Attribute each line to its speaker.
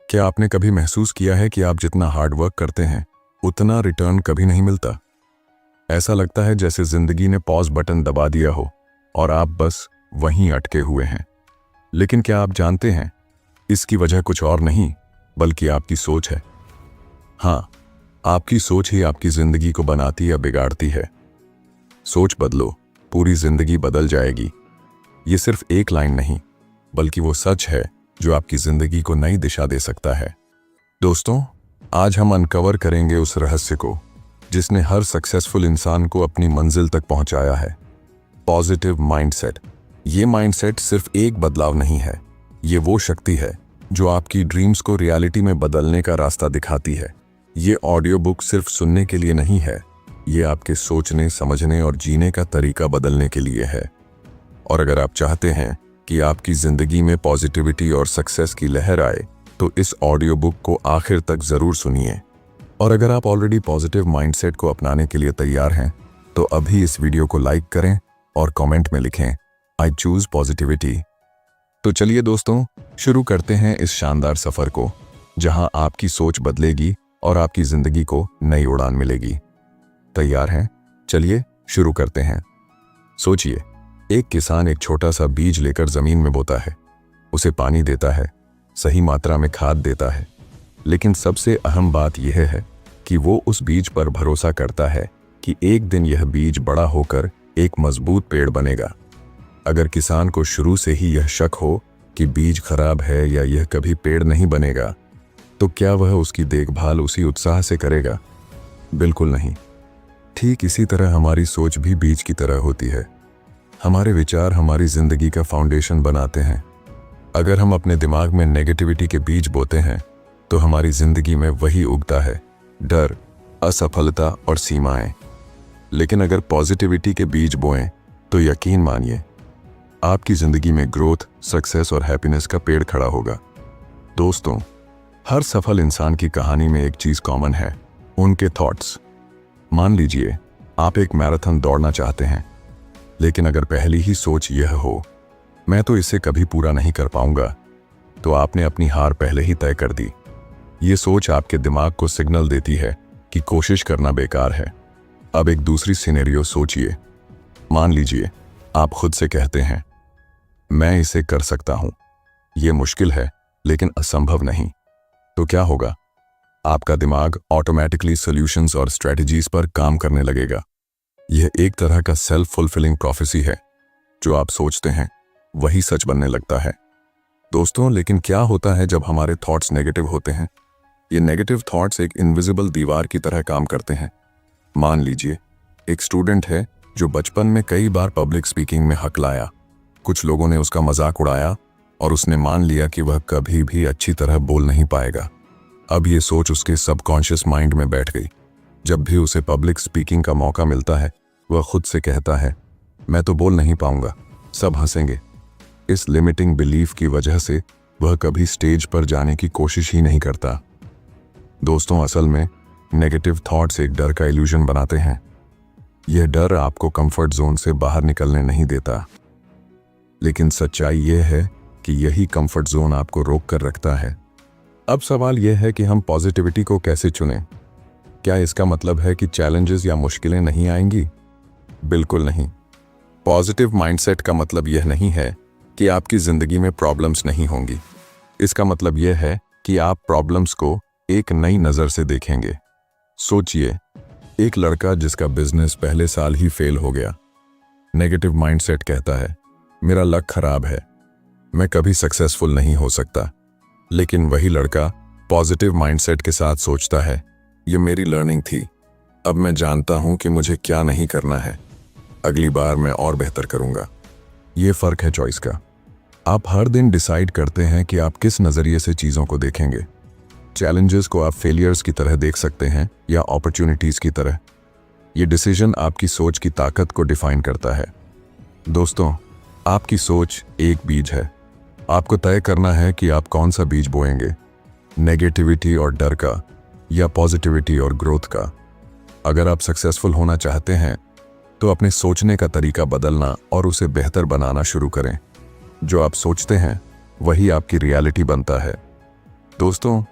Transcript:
Speaker 1: क्या आपने कभी महसूस किया है कि आप जितना हार्ड वर्क करते हैं उतना रिटर्न कभी नहीं मिलता? ऐसा लगता है जैसे जिंदगी ने पॉज बटन दबा दिया हो और आप बस वहीं अटके हुए हैं। लेकिन क्या आप जानते हैं, इसकी वजह कुछ और नहीं बल्कि आपकी सोच है। हाँ, आपकी सोच ही आपकी जिंदगी को बनाती या बिगाड़ती है। सोच बदलो, पूरी जिंदगी बदल जाएगी। ये सिर्फ एक लाइन नहीं बल्कि वो सच है जो आपकी जिंदगी को नई दिशा दे सकता है। दोस्तों, आज हम अनकवर करेंगे उस रहस्य को जिसने हर सक्सेसफुल इंसान को अपनी मंजिल तक पहुंचाया है। Positive mindset. ये माइंडसेट सिर्फ एक बदलाव नहीं है, ये वो शक्ति है जो आपकी ड्रीम्स को रियलिटी में बदलने का रास्ता दिखाती है। ये ऑडियो बुक सिर्फ सुनने के लिए नहीं है, ये आपके सोचने, समझने और जीने का तरीका बदलने के लिए है। और अगर आप चाहते हैं कि आपकी जिंदगी में पॉजिटिविटी और सक्सेस की लहर आए तो इस ऑडियो बुक को आखिर तक जरूर सुनिए। और अगर आप ऑलरेडी पॉजिटिव माइंडसेट को अपनाने के लिए तैयार हैं तो अभी इस वीडियो को लाइक करें और कमेंट में लिखें, आई चूज पॉजिटिविटी। तो चलिए दोस्तों, शुरू करते हैं इस शानदार सफर को जहां आपकी सोच बदलेगी और आपकी जिंदगी को नई उड़ान मिलेगी। तैयार हैं? चलिए शुरू करते हैं। सोचिए, एक किसान एक छोटा सा बीज लेकर जमीन में बोता है। उसे पानी देता है, सही मात्रा में खाद देता है, लेकिन सबसे अहम बात यह है कि वो उस बीज पर भरोसा करता है कि एक दिन यह बीज बड़ा होकर एक मजबूत पेड़ बनेगा। अगर किसान को शुरू से ही यह शक हो कि बीज खराब है या यह कभी पेड़ नहीं बनेगा, तो क्या वह उसकी देखभाल उसी उत्साह से करेगा? बिल्कुल नहीं। ठीक इसी तरह हमारी सोच भी बीज की तरह होती है। हमारे विचार हमारी जिंदगी का फाउंडेशन बनाते हैं। अगर हम अपने दिमाग में नेगेटिविटी के बीज बोते हैं तो हमारी जिंदगी में वही उगता है, डर, असफलता और सीमाएं। लेकिन अगर पॉजिटिविटी के बीज बोएं तो यकीन मानिए, आपकी जिंदगी में ग्रोथ, सक्सेस और हैप्पीनेस का पेड़ खड़ा होगा। दोस्तों, हर सफल इंसान की कहानी में एक चीज कॉमन है, उनके थॉट्स। मान लीजिए आप एक मैराथन दौड़ना चाहते हैं, लेकिन अगर पहली ही सोच यह हो, मैं तो इसे कभी पूरा नहीं कर पाऊंगा, तो आपने अपनी हार पहले ही तय कर दी। ये सोच आपके दिमाग को सिग्नल देती है कि कोशिश करना बेकार है। अब एक दूसरी सिनेरियो सोचिए। मान लीजिए आप खुद से कहते हैं, मैं इसे कर सकता हूं, यह मुश्किल है लेकिन असंभव नहीं। तो क्या होगा? आपका दिमाग ऑटोमेटिकली सॉल्यूशंस और स्ट्रेटजीज पर काम करने लगेगा। यह एक तरह का सेल्फ फुलफिलिंग प्रोफेसी है। जो आप सोचते हैं वही सच बनने लगता है। दोस्तों, लेकिन क्या होता है जब हमारे थॉट्स नेगेटिव होते हैं? ये नेगेटिव थॉट्स एक इनविजिबल दीवार की तरह काम करते हैं। मान लीजिए एक स्टूडेंट है जो बचपन में कई बार पब्लिक स्पीकिंग में हकलाया। कुछ लोगों ने उसका मजाक उड़ाया और उसने मान लिया कि वह कभी भी अच्छी तरह बोल नहीं पाएगा। अब ये सोच उसके सबकॉन्शियस माइंड में बैठ गई। जब भी उसे पब्लिक स्पीकिंग का मौका मिलता है, वह खुद से कहता है, मैं तो बोल नहीं पाऊंगा, सब हंसेंगे। इस लिमिटिंग बिलीफ की वजह से वह कभी स्टेज पर जाने की कोशिश ही नहीं करता। दोस्तों, असल में नेगेटिव थॉट्स एक डर का इल्यूजन बनाते हैं। यह डर आपको कंफर्ट जोन से बाहर निकलने नहीं देता, लेकिन सच्चाई यह है कि यही कंफर्ट जोन आपको रोक कर रखता है। अब सवाल यह है कि हम पॉजिटिविटी को कैसे चुनें? क्या इसका मतलब है कि चैलेंजेस या मुश्किलें नहीं आएंगी? बिल्कुल नहीं। पॉजिटिव माइंडसेट का मतलब यह नहीं है कि आपकी जिंदगी में प्रॉब्लम्स नहीं होंगी। इसका मतलब यह है कि आप प्रॉब्लम्स को एक नई नज़र से देखेंगे। सोचिए, एक लड़का जिसका बिजनेस पहले साल ही फेल हो गया। नेगेटिव माइंडसेट कहता है, मेरा लक खराब है, मैं कभी सक्सेसफुल नहीं हो सकता। लेकिन वही लड़का पॉजिटिव माइंडसेट के साथ सोचता है, ये मेरी लर्निंग थी, अब मैं जानता हूं कि मुझे क्या नहीं करना है, अगली बार मैं और बेहतर करूंगा। ये फर्क है चॉइस का। आप हर दिन डिसाइड करते हैं कि आप किस नज़रिए से चीज़ों को देखेंगे। चैलेंजेस को आप फेलियर्स की तरह देख सकते हैं या अपॉर्चुनिटीज़ की तरह। ये डिसीजन आपकी सोच की ताकत को डिफाइन करता है। दोस्तों, आपकी सोच एक बीज है। आपको तय करना है कि आप कौन सा बीज बोएंगे, नेगेटिविटी और डर का या पॉजिटिविटी और ग्रोथ का। अगर आप सक्सेसफुल होना चाहते हैं तो अपने सोचने का तरीका बदलना और उसे बेहतर बनाना शुरू करें। जो आप सोचते हैं वही आपकी रियलिटी बनता है। दोस्तों,